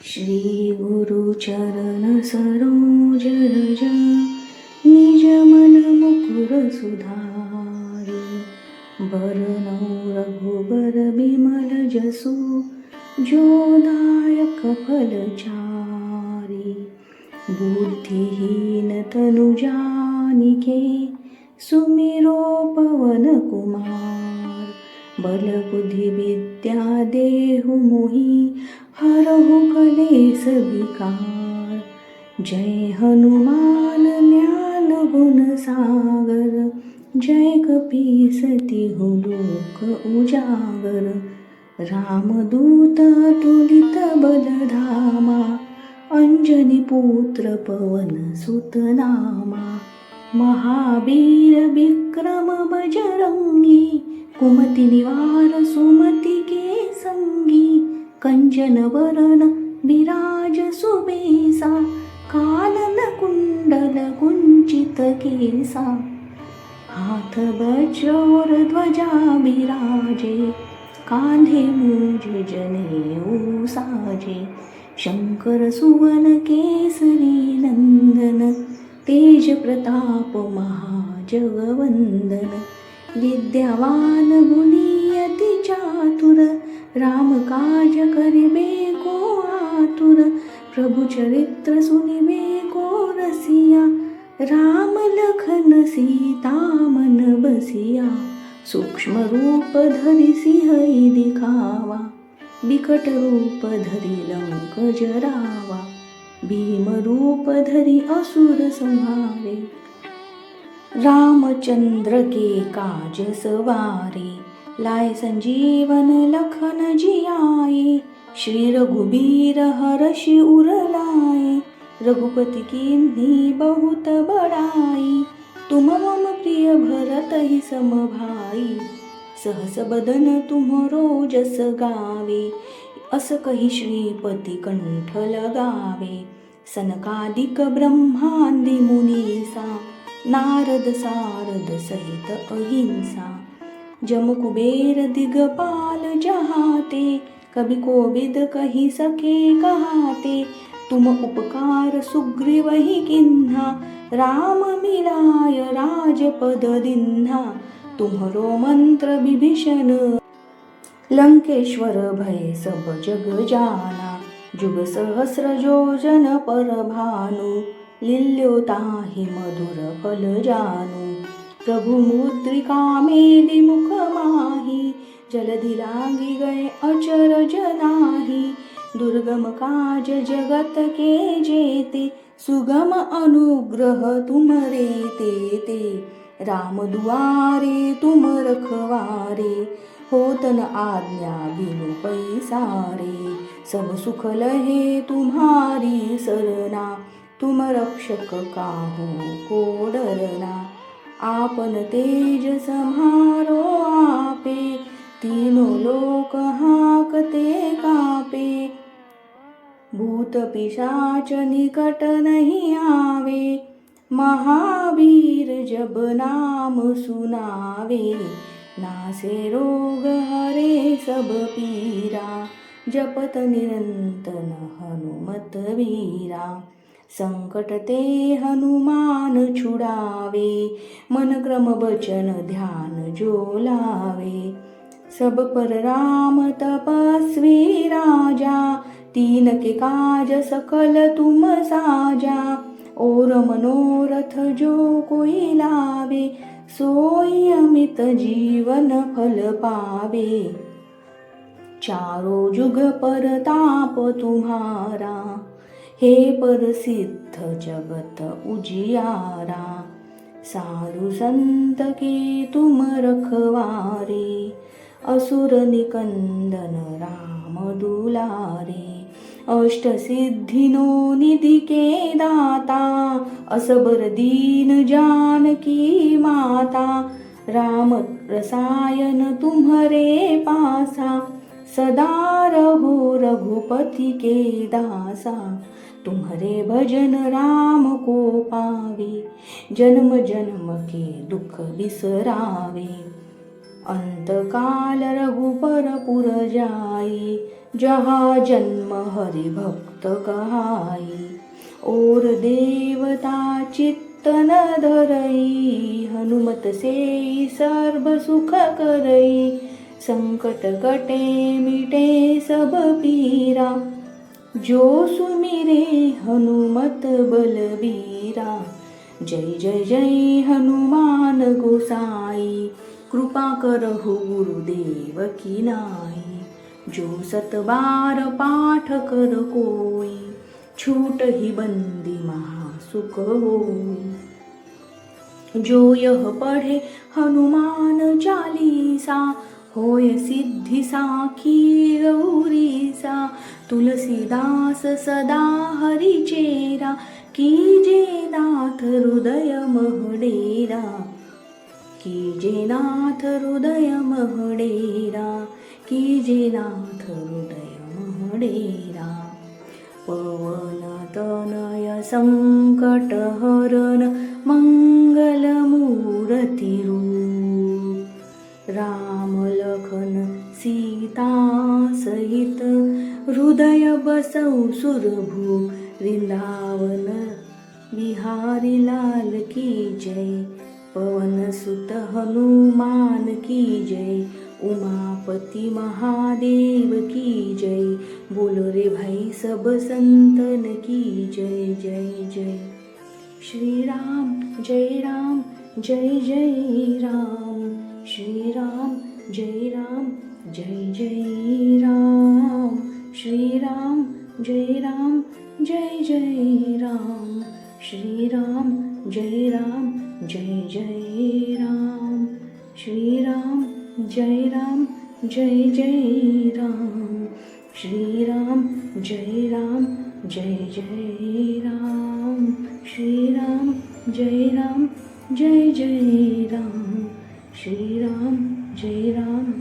श्री गुरु चरण सरोज रज निज मन मुकुर सुधारी बरनौ रघुबर बिमल जसु जो दायक फलचारी बुद्धिहीन तनु जानिके सुमिरो पवन कुमार बल बुद्धि विद्या देहु मोहि हरहु कलेस विकार जय हनुमान ज्ञान गुण सागर जय कपीसति लोक उजागर रामदूत अतुलित बलधामा अंजनी पुत्र पवन सुत नामा महावीर विक्रम बजरंगी कुमति निवार सुमति के संगी कंचन वरन विराज सुबेसा कानन कुंडल कुंचित केसा हाथ वज्र और ध्वजा विराजे कांधे मूज जनेऊ साजे शंकर सुवन केसरी नंदन तेज प्रताप महाजगवंदन विद्यावान गुणी अति चातुर राम काज करिबे को आतुर प्रभु चरित्र सुनिबे को रसिया राम लखन सीता मन बसिया सूक्ष्म रूप धरि सिंहई दिखावा बिकट रूप धरि लंक जरावा भीम रूप धरि असुर संहारे रामचंद्र के काज सवारे लाए संजीवन लखन जियाए श्री रघुबीर हरषि उर लाए रघुपति कीन्ही बहुत बड़ाई तुम मम प्रिय भरत ही सम भाई सहस बदन तुम्हरो जस गावे अस कही श्रीपति कंठ लगावे सनकादिक ब्रह्मांदि मुनीसा नारद सारद सहित अहिंसा जम कुबेर दिगपाल जहाते कभी कोविद कही सके कहाते तुम उपकार सुग्रीव ही किन्हा राम मिलाय राजपद दिन्हा तुम्हरो मंत्र विभीषण लंकेश्वर भय सब जग जाना जुग सहस्र योजन पर भानु लील्यो ताहि मधुर फल जानू प्रभु मुद्रिका मेलि मुख माही जलधि लागी गए अचर जनाही दुर्गम काज जगत के जेते सुगम अनुग्रह तुमरे तेते राम दुआरे तुम रखवारे होत न आज्ञा बिनु पैसारे सब सुख लहे तुम्हारी सरना तुम रक्षक काहू को डरना आपन तेज सम्हारो आपे तीनों लोक हाकते कापे भूत पिशाच निकट नहीं आवे महावीर जब नाम सुनावे नासे रोग हरे सब पीरा जपत निरंतर हनुमत वीरा संकट ते हनुमान छुड़ावे मन क्रम बचन ध्यान जो लावे सब पर राम तपस्वी राजा तीन के काज सकल तुम साजा और मनोरथ जो कोई लावे सोई अमित जीवन फल पावे चारों जुग पर ताप तुम्हारा हे प्रसिद्ध जगत उजियारा साधु संत के तुम रखवारे असुर निकंदन राम दुलारे अष्ट सिद्धिनो निधि के दाता असबर दीन जानकी माता राम रसायन तुम्हरे पासा सदा रहो रघुपति के दासा तुम्हारे भजन राम को पावे जन्म जन्म के दुख बिसरावे अंतकाल रघुपर पुर जाई जहाँ जन्म हरि भक्त कहाई। और देवता चित्त न धरई, हनुमत से सर्व सुख करई। संकट कटे मिटे सब पीरा, जो सुमिरे हनुमत बलबीरा। जय जय जय हनुमान गोसाई, कृपा करहु गुरुदेव की नाई। जो 7 बार पाठ कर कोई, छूट ही बंदी महासुख होई। जो यह पढ़े हनुमान चालीसा, होय सिद्धि साखी गौरीसा। तुलसीदास सदा हरि चेरा, कीजे नाथ हृदय महडेरा। कीजे नाथ हृदय महडेरा, कीजे नाथ हृदय महडेरा। पवन तनय संकट हरण, मंगल मूर्ति रूप। राम लखन सीता सहित, हृदय बसौ सुरभूप। वृंदावन बिहारी लाल की जय, पवन सुत हनुमान की जय। उमापति महादेव की जय, बोलो रे भाई सब संतन की जय जय जय। श्री राम जय राम जय जय राम। श्री राम जय राम जय जय राम। श्री राम जय राम जय जय राम। श्री राम जय राम जय जय राम। श्री राम जय राम जय जय राम। श्री राम जय राम जय जय राम। श्री राम जय राम जय जय राम। श्री राम जय राम